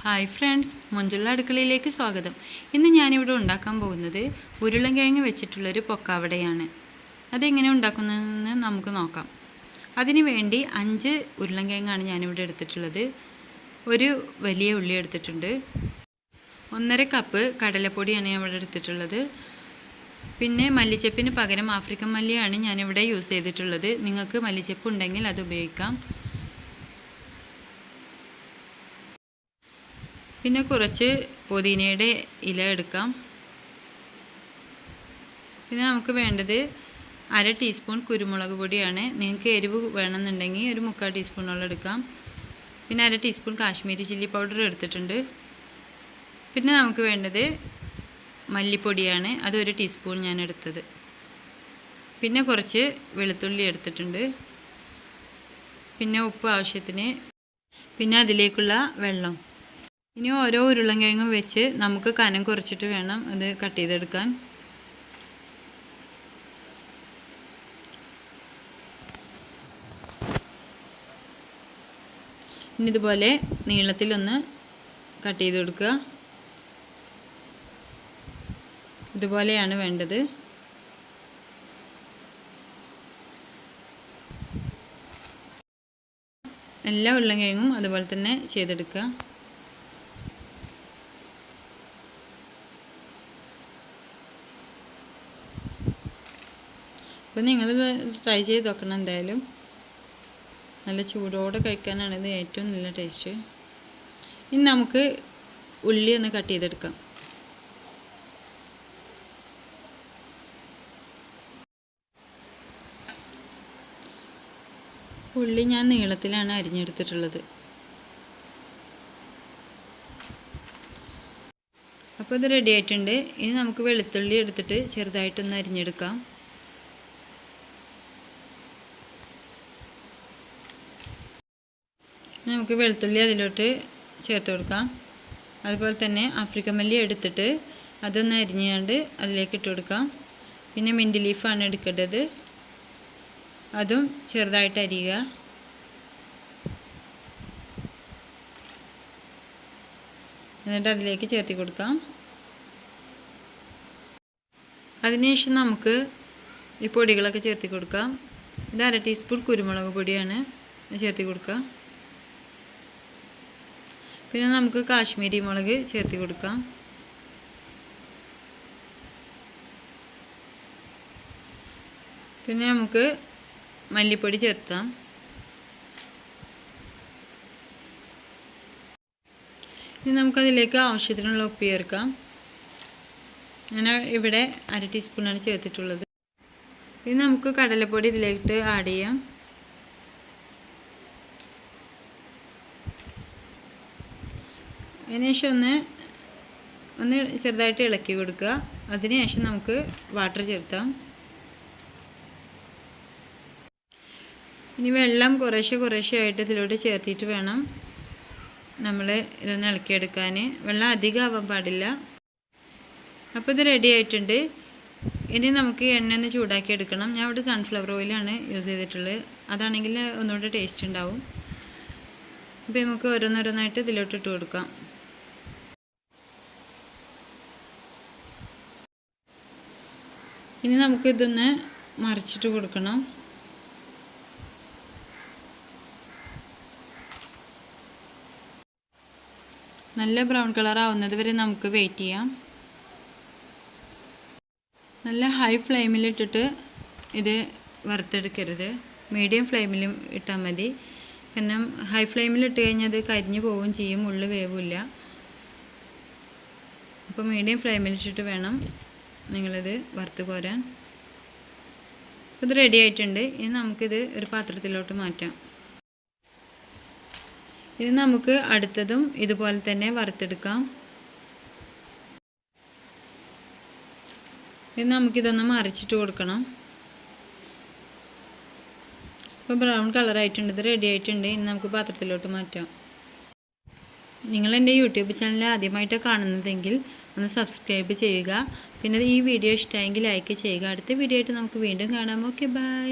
Hi friends, മഞ്ജുള്ള അടുക്കളയിലേക്ക് സ്വാഗതം. ഇന്ന് ഞാനിവിടെ ഉണ്ടാക്കാൻ പോകുന്നത് ഉരുളൻകിഴങ്ങ് വെച്ചിട്ടുള്ളൊരു പൊക്കാവടയാണ്. അതെങ്ങനെ ഉണ്ടാക്കുന്നതെന്ന് നമുക്ക് നോക്കാം. അതിനു വേണ്ടി 5 ഉരുളൻകിഴങ്ങാണ് ഞാനിവിടെ എടുത്തിട്ടുള്ളത്. ഒരു വലിയ ഉള്ളി എടുത്തിട്ടുണ്ട്. 1.5 കപ്പ് കടലപ്പൊടിയാണ് ഞാൻ ഇവിടെ എടുത്തിട്ടുള്ളത്. പിന്നെ മല്ലിച്ചപ്പിന് പകരം ആഫ്രിക്കൻ മല്ലിയാണ് ഞാനിവിടെ യൂസ് ചെയ്തിട്ടുള്ളത്. നിങ്ങൾക്ക് മല്ലിച്ചപ്പ് ഉണ്ടെങ്കിൽ അത് ഉപയോഗിക്കാം. പിന്നെ കുറച്ച് പുതിനയുടെ ഇല എടുക്കാം. പിന്നെ നമുക്ക് വേണ്ടത് 1/2 ടീസ്പൂൺ കുരുമുളക് പൊടിയാണ്. നിങ്ങൾക്ക് എരിവ് വേണമെന്നുണ്ടെങ്കിൽ ഒരു 3/4 ടീസ്പൂണോളം എടുക്കാം. പിന്നെ 1/2 ടീസ്പൂൺ കാശ്മീരി ചില്ലി പൗഡർ എടുത്തിട്ടുണ്ട്. പിന്നെ നമുക്ക് വേണ്ടത് മല്ലിപ്പൊടിയാണ്, അത് 1 ടീസ്പൂൺ ഞാൻ എടുത്തത്. പിന്നെ കുറച്ച് വെളുത്തുള്ളി എടുത്തിട്ടുണ്ട്. പിന്നെ ഉപ്പ് ആവശ്യത്തിന്, പിന്നെ അതിലേക്കുള്ള വെള്ളം. ഇനി ഓരോ ഉരുളൻകിഴങ്ങും വെച്ച് നമുക്ക് കനം കുറച്ചിട്ട് വേണം അത് കട്ട് ചെയ്തെടുക്കാൻ. ഇനി ഇതുപോലെ നീളത്തിലൊന്ന് കട്ട് ചെയ്ത് കൊടുക്കുക. ഇതുപോലെയാണ് വേണ്ടത്. എല്ലാ ഉരുളൻകിഴങ്ങും അതുപോലെ തന്നെ ചെയ്തെടുക്കുക. അപ്പോൾ നിങ്ങളിത് ട്രൈ ചെയ്ത് നോക്കണം. എന്തായാലും നല്ല ചൂടോടെ കഴിക്കാനാണിത് ഏറ്റവും നല്ല ടേസ്റ്റ്. ഇനി നമുക്ക് ഉള്ളി ഒന്ന് കട്ട് ചെയ്തെടുക്കാം. ഉള്ളി ഞാൻ നീളത്തിലാണ് അരിഞ്ഞെടുത്തിട്ടുള്ളത്. അപ്പോൾ ഇത് റെഡി ആയിട്ടുണ്ട്. ഇനി നമുക്ക് വെളുത്തുള്ളി എടുത്തിട്ട് ചെറുതായിട്ടൊന്ന് അരിഞ്ഞെടുക്കാം. നമുക്ക് വെളുത്തുള്ളി അതിലോട്ട് ചേർത്ത് കൊടുക്കാം. അതുപോലെ തന്നെ ആഫ്രിക്കൻ മല്ലി എടുത്തിട്ട് അതൊന്ന് അരിഞ്ഞുകൊണ്ട് അതിലേക്ക് ഇട്ട് കൊടുക്കാം. പിന്നെ മിൻറ്റ് ലീഫാണ് എടുക്കേണ്ടത്, അതും ചെറുതായിട്ട് അരിയുക. എന്നിട്ട് അതിലേക്ക് ചേർത്ത് കൊടുക്കാം. അതിനുശേഷം നമുക്ക് ഈ പൊടികളൊക്കെ ചേർത്ത് കൊടുക്കാം. ഇത് 1/2 ടീസ്പൂൺ കുരുമുളക് പൊടിയാണ് ചേർത്ത് കൊടുക്കുക. പിന്നെ നമുക്ക് കാശ്മീരി മുളക് ചേർത്ത് കൊടുക്കാം. പിന്നെ നമുക്ക് മല്ലിപ്പൊടി ചേർത്താം. ഇനി നമുക്കതിലേക്ക് ആവശ്യത്തിനുള്ള ഉപ്പ് ചേർക്കാം. ഞാൻ ഇവിടെ 1/2 ടീസ്പൂണാണ് ചേർത്തിട്ടുള്ളത്. ഇനി നമുക്ക് കടലപ്പൊടി ഇതിലേക്ക് ആഡ് ചെയ്യാം. അതിനുശേഷം ഒന്ന് ചെറുതായിട്ട് ഇളക്കി കൊടുക്കുക. അതിനുശേഷം നമുക്ക് വാട്ടർ ചേർത്താം. ഇനി വെള്ളം കുറേശ്ശെ ആയിട്ട് ഇതിലോട്ട് ചേർത്തിട്ട് വേണം നമ്മൾ ഇതൊന്ന് ഇളക്കിയെടുക്കാൻ. വെള്ളം അധികം ആവാൻ പാടില്ല. അപ്പോൾ ഇത് റെഡി ആയിട്ടുണ്ട്. ഇനി നമുക്ക് എണ്ണ ഒന്ന് ചൂടാക്കി എടുക്കണം. ഞാൻ ഇവിടെ സൺഫ്ലവർ ഓയിലാണ് യൂസ് ചെയ്തിട്ടുള്ളത്. അതാണെങ്കിൽ ഒന്നുകൂടെ ടേസ്റ്റ് ഉണ്ടാവും. അപ്പോൾ നമുക്ക് ഓരോന്നോരോന്നായിട്ട് ഇതിലോട്ട് ഇട്ട് കൊടുക്കാം. ഇനി നമുക്കിതൊന്ന് മറിച്ചിട്ട് കൊടുക്കണം. നല്ല ബ്രൗൺ കളർ ആവുന്നത് വരെ നമുക്ക് വെയിറ്റ് ചെയ്യാം. നല്ല ഹൈ ഫ്ലെയിമിലിട്ടിട്ട് ഇത് വറുത്തെടുക്കരുത്, മീഡിയം ഫ്ലെയിമിലും ഇട്ടാൽ മതി. കാരണം ഹൈ ഫ്ലെയിമിലിട്ട് കഴിഞ്ഞാൽ അത് കരിഞ്ഞു പോവുകയും ചെയ്യും, ഉള്ളു വേവില്ല. അപ്പോൾ മീഡിയം ഫ്ലെയിമിലിട്ടിട്ട് വേണം നിങ്ങളിത് വറുത്ത് കോരാൻ. അപ്പോൾ ഇത് റെഡി ആയിട്ടുണ്ട്. ഇനി നമുക്കിത് ഒരു പാത്രത്തിലോട്ട് മാറ്റാം. ഇത് നമുക്ക് അടുത്തതും ഇതുപോലെ തന്നെ വറുത്തെടുക്കാം. ഇത് നമുക്കിതൊന്ന് മറിച്ചിട്ട് കൊടുക്കണം. ഇപ്പോൾ ബ്രൗൺ കളറായിട്ടുണ്ട്, ഇത് റെഡി ആയിട്ടുണ്ട്. ഇനി നമുക്ക് പാത്രത്തിലോട്ട് മാറ്റാം. നിങ്ങൾ എൻ്റെ യൂട്യൂബ് ചാനൽ ആദ്യമായിട്ട് കാണുന്നതെങ്കിൽ ഒന്ന് സബ്സ്ക്രൈബ് ചെയ്യുക. പിന്നെ ഈ വീഡിയോ ഇഷ്ടമായെങ്കിൽ ലൈക്ക് ചെയ്യുക. അടുത്ത വീഡിയോ ആയിട്ട് നമുക്ക് വീണ്ടും കാണാം. Okay, by.